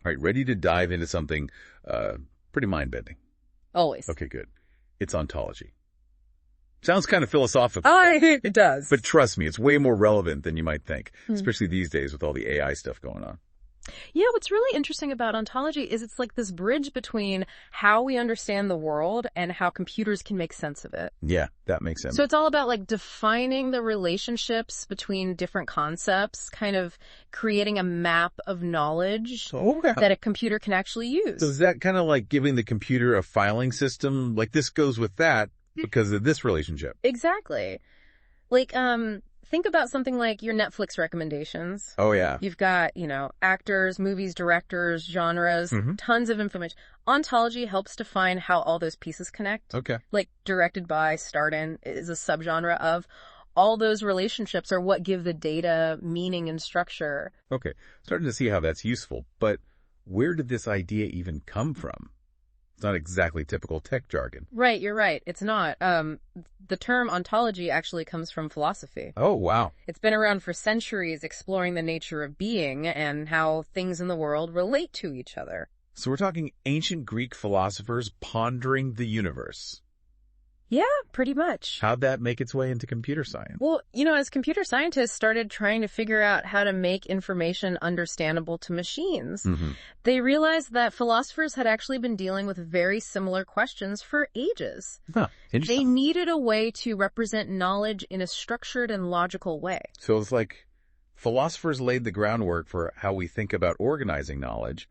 All right, ready to dive into something pretty mind-bending. Always. Okay, good. It's ontology. Sounds kind of philosophical. It does. But trust me, it's way more relevant than you might think, especially these days with all the AI stuff going on. Yeah, what's really interesting about ontology is it's like this bridge between how we understand the world and how computers can make sense of it. Yeah, that makes sense. So it's all about like defining the relationships between different concepts, kind of creating a map of knowledge that a computer can actually use. So is that kind of like giving the computer a filing system? Like this goes with that because of this relationship. Exactly. Like, think about something like your Netflix recommendations. Oh, yeah. You've got, actors, movies, directors, genres, tons of information. Ontology helps define how all those pieces connect. Okay. Like directed by, starred in is a subgenre of. All those relationships are what give the data meaning and structure. Okay. Starting to see how that's useful. But where did this idea even come from? It's not exactly typical tech jargon. Right, you're right. It's not. The term ontology actually comes from philosophy. Oh, wow. It's been around for centuries, exploring the nature of being and how things in the world relate to each other. So we're talking ancient Greek philosophers pondering the universe. Yeah, pretty much. How'd that make its way into computer science? Well, as computer scientists started trying to figure out how to make information understandable to machines, they realized that philosophers had actually been dealing with very similar questions for ages. Huh, interesting. They needed a way to represent knowledge in a structured and logical way. So it's like philosophers laid the groundwork for how we think about organizing knowledge,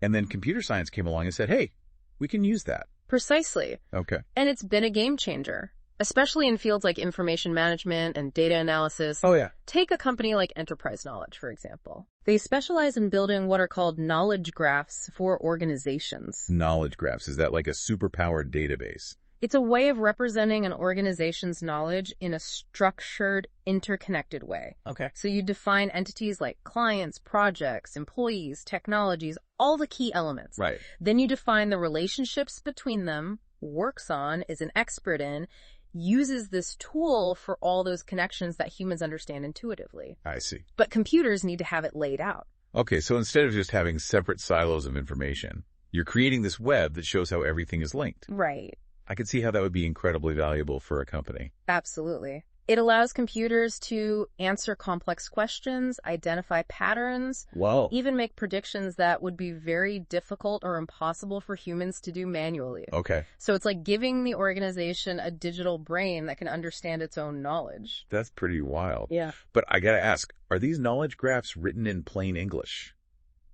and then computer science came along and said, hey, we can use that. Precisely. Okay. And it's been a game changer, especially in fields like information management and data analysis. Oh, yeah. Take a company like Enterprise Knowledge, for example. They specialize in building what are called knowledge graphs for organizations. Knowledge graphs. Is that like a superpowered database? It's a way of representing an organization's knowledge in a structured, interconnected way. Okay. So you define entities like clients, projects, employees, technologies, all the key elements. Right. Then you define the relationships between them, works on, is an expert in, uses this tool for all those connections that humans understand intuitively. I see. But computers need to have it laid out. Okay, so instead of just having separate silos of information, you're creating this web that shows how everything is linked. Right. I could see how that would be incredibly valuable for a company. Absolutely. It allows computers to answer complex questions, identify patterns, Wow. even make predictions that would be very difficult or impossible for humans to do manually. Okay. So it's like giving the organization a digital brain that can understand its own knowledge. That's pretty wild. Yeah. But I gotta ask, are these knowledge graphs written in plain English?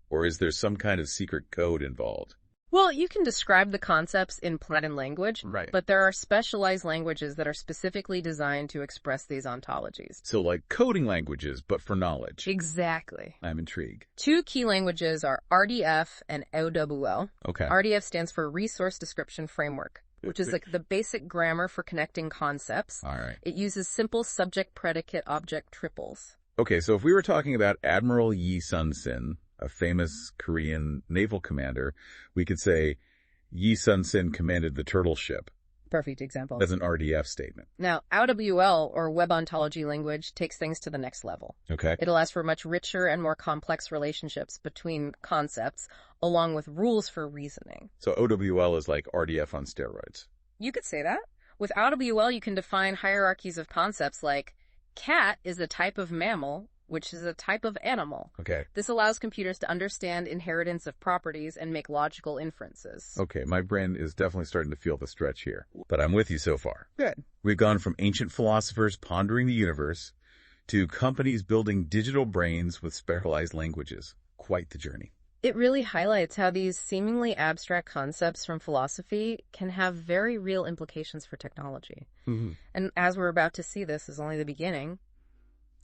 Or is there some kind of secret code involved? Well, you can describe the concepts in plain language, Right. but there are specialized languages that are specifically designed to express these ontologies. So like coding languages, but for knowledge. Exactly. I'm intrigued. Two key languages are RDF and OWL. Okay. RDF stands for Resource Description Framework, which is like the basic grammar for connecting concepts. All right. It uses simple subject-predicate-object triples. Okay, so if we were talking about Admiral Yi Sun-sin, a famous Korean naval commander, we could say Yi Sun-sin commanded the turtle ship. Perfect example. That's an RDF statement. Now, OWL, or Web Ontology Language, takes things to the next level. Okay. It allows for much richer and more complex relationships between concepts, along with rules for reasoning. So OWL is like RDF on steroids. You could say that. With OWL, you can define hierarchies of concepts like cat is a type of mammal, which is a type of animal. Okay. This allows computers to understand inheritance of properties and make logical inferences. Okay, my brain is definitely starting to feel the stretch here, but I'm with you so far. Good. We've gone from ancient philosophers pondering the universe to companies building digital brains with specialized languages. Quite the journey. It really highlights how these seemingly abstract concepts from philosophy can have very real implications for technology. And as we're about to see, this is only the beginning.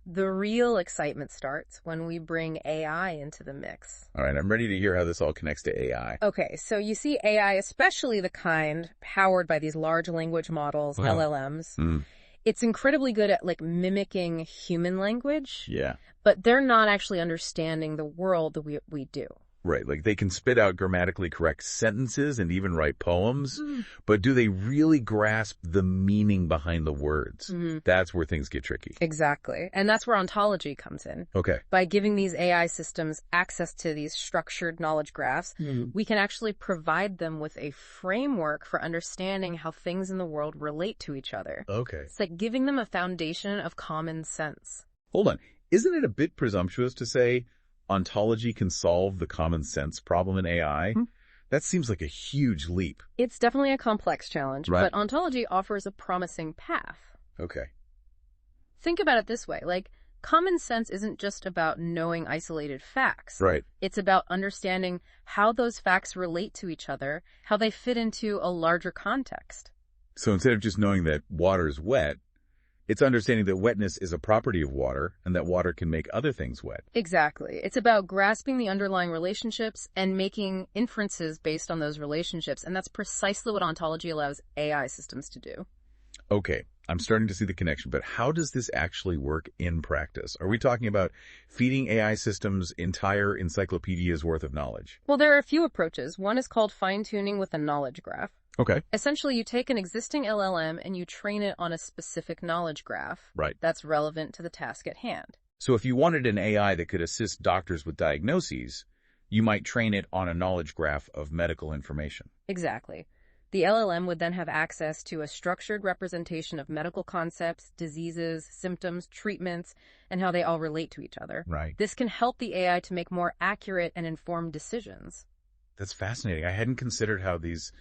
The real excitement starts when we bring AI into the mix. All right, I'm ready to hear how this all connects to AI. Okay, so you see AI, especially the kind powered by these large language models, Wow. LLMs, it's incredibly good at like mimicking human language, Yeah. but they're not actually understanding the world that we do. Right, like they can spit out grammatically correct sentences and even write poems, but do they really grasp the meaning behind the words? That's where things get tricky. Exactly. And that's where ontology comes in. Okay. By giving these AI systems access to these structured knowledge graphs, we can actually provide them with a framework for understanding how things in the world relate to each other. Okay. It's like giving them a foundation of common sense. Hold on. Isn't it a bit presumptuous to say ontology can solve the common sense problem in AI? That seems like a huge leap. It's definitely a complex challenge, Right. but ontology offers a promising path. Okay. Think about it this way, like, common sense isn't just about knowing isolated facts. Right. It's about understanding how those facts relate to each other, how they fit into a larger context. So instead of just knowing that water is wet, it's understanding that wetness is a property of water and that water can make other things wet. Exactly. It's about grasping the underlying relationships and making inferences based on those relationships, and that's precisely what ontology allows AI systems to do. Okay, I'm starting to see the connection, but how does this actually work in practice? Are we talking about feeding AI systems entire encyclopedias worth of knowledge? Well, there are a few approaches. One is called fine-tuning with a knowledge graph. Okay. Essentially, you take an existing LLM and you train it on a specific knowledge graph Right. that's relevant to the task at hand. So if you wanted an AI that could assist doctors with diagnoses, you might train it on a knowledge graph of medical information. Exactly. The LLM would then have access to a structured representation of medical concepts, diseases, symptoms, treatments, and how they all relate to each other. Right. This can help the AI to make more accurate and informed decisions. That's fascinating. I hadn't considered how these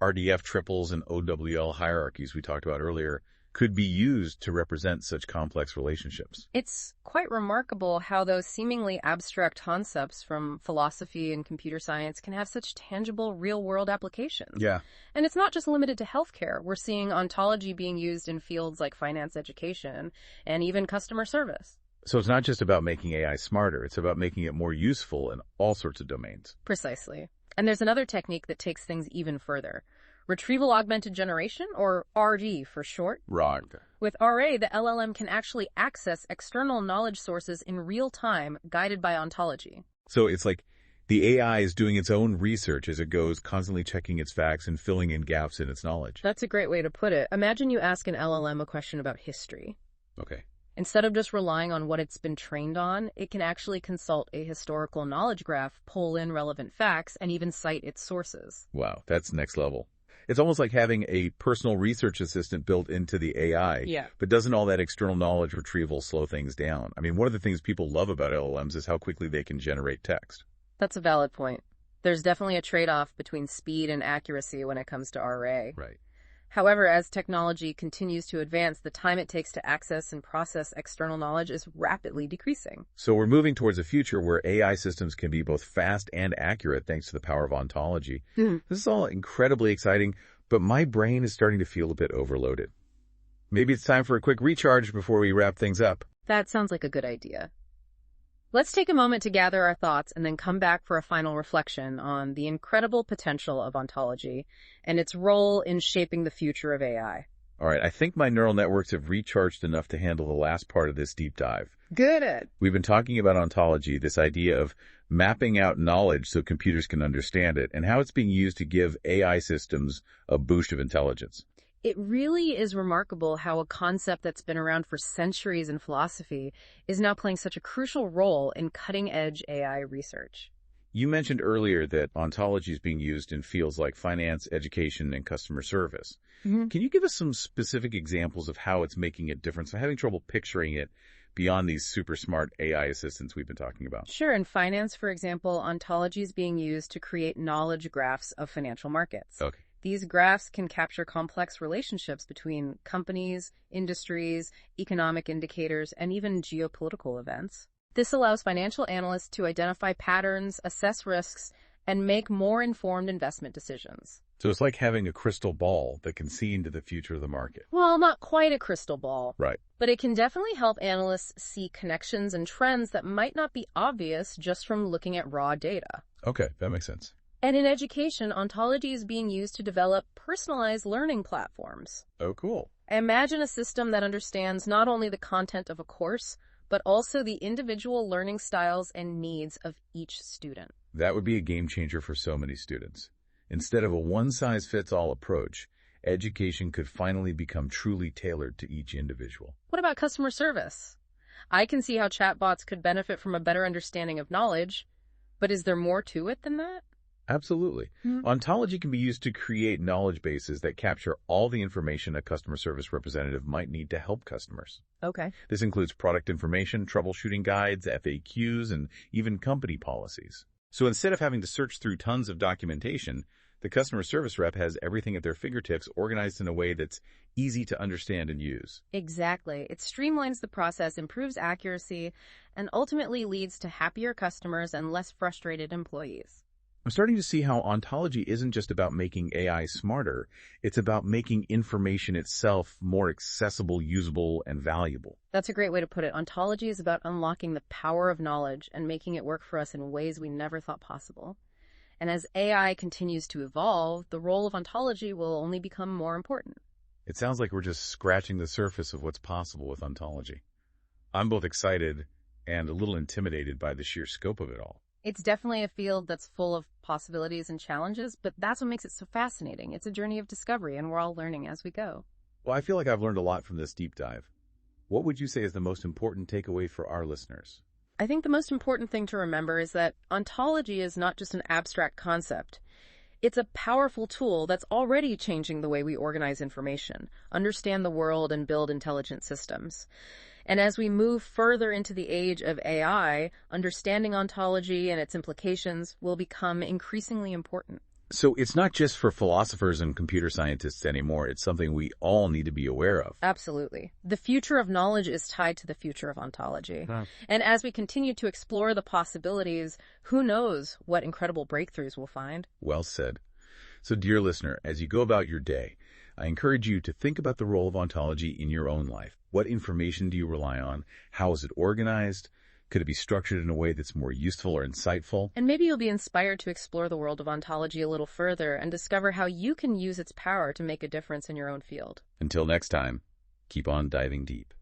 RDF triples and OWL hierarchies we talked about earlier could be used to represent such complex relationships. It's quite remarkable how those seemingly abstract concepts from philosophy and computer science can have such tangible real-world applications. Yeah. And it's not just limited to healthcare. We're seeing ontology being used in fields like finance education and even customer service. So it's not just about making AI smarter, it's about making it more useful in all sorts of domains. Precisely. And there's another technique that takes things even further. Retrieval augmented generation, or RD for short. RAG. With RA, the LLM can actually access external knowledge sources in real time, guided by ontology. So it's like the AI is doing its own research as it goes, constantly checking its facts and filling in gaps in its knowledge. That's a great way to put it. Imagine you ask an LLM a question about history. Okay. Instead of just relying on what it's been trained on, it can actually consult a historical knowledge graph, pull in relevant facts, and even cite its sources. Wow, that's next level. It's almost like having a personal research assistant built into the AI. Yeah. But doesn't all that external knowledge retrieval slow things down? I mean, one of the things people love about LLMs is how quickly they can generate text. That's a valid point. There's definitely a trade-off between speed and accuracy when it comes to RA. Right. However, as technology continues to advance, the time it takes to access and process external knowledge is rapidly decreasing. So we're moving towards a future where AI systems can be both fast and accurate thanks to the power of ontology. This is all incredibly exciting, but my brain is starting to feel a bit overloaded. Maybe it's time for a quick recharge before we wrap things up. That sounds like a good idea. Let's take a moment to gather our thoughts and then come back for a final reflection on the incredible potential of ontology and its role in shaping the future of AI. All right, I think my neural networks have recharged enough to handle the last part of this deep dive. Good. We've been talking about ontology, this idea of mapping out knowledge so computers can understand it, and how it's being used to give AI systems a boost of intelligence. It really is remarkable how a concept that's been around for centuries in philosophy is now playing such a crucial role in cutting-edge AI research. You mentioned earlier that ontology is being used in fields like finance, education, and customer service. Can you give us some specific examples of how it's making a difference? I'm having trouble picturing it beyond these super smart AI assistants we've been talking about. Sure. In finance, for example, ontology is being used to create knowledge graphs of financial markets. Okay. These graphs can capture complex relationships between companies, industries, economic indicators, and even geopolitical events. This allows financial analysts to identify patterns, assess risks, and make more informed investment decisions. So it's like having a crystal ball that can see into the future of the market. Well, not quite a crystal ball. Right. But it can definitely help analysts see connections and trends that might not be obvious just from looking at raw data. Okay, that makes sense. And in education, ontology is being used to develop personalized learning platforms. Oh, cool. Imagine a system that understands not only the content of a course, but also the individual learning styles and needs of each student. That would be a game changer for so many students. Instead of a one-size-fits-all approach, education could finally become truly tailored to each individual. What about customer service? I can see how chatbots could benefit from a better understanding of knowledge, but is there more to it than that? Absolutely. Ontology can be used to create knowledge bases that capture all the information a customer service representative might need to help customers. Okay. This includes product information, troubleshooting guides, FAQs, and even company policies. So instead of having to search through tons of documentation, the customer service rep has everything at their fingertips organized in a way that's easy to understand and use. Exactly. It streamlines the process, improves accuracy, and ultimately leads to happier customers and less frustrated employees. I'm starting to see how ontology isn't just about making AI smarter, it's about making information itself more accessible, usable, and valuable. That's a great way to put it. Ontology is about unlocking the power of knowledge and making it work for us in ways we never thought possible. And as AI continues to evolve, the role of ontology will only become more important. It sounds like we're just scratching the surface of what's possible with ontology. I'm both excited and a little intimidated by the sheer scope of it all. It's definitely a field that's full of possibilities and challenges, but that's what makes it so fascinating. It's a journey of discovery, and we're all learning as we go. Well, I feel like I've learned a lot from this deep dive. What would you say is the most important takeaway for our listeners? I think the most important thing to remember is that ontology is not just an abstract concept. It's a powerful tool that's already changing the way we organize information, understand the world, and build intelligent systems. And as we move further into the age of AI, understanding ontology and its implications will become increasingly important. So it's not just for philosophers and computer scientists anymore. It's something we all need to be aware of. Absolutely. The future of knowledge is tied to the future of ontology. And as we continue to explore the possibilities, who knows what incredible breakthroughs we'll find? Well said. So, dear listener, as you go about your day, I encourage you to think about the role of ontology in your own life. What information do you rely on? How is it organized? Could it be structured in a way that's more useful or insightful? And maybe you'll be inspired to explore the world of ontology a little further and discover how you can use its power to make a difference in your own field. Until next time, keep on diving deep.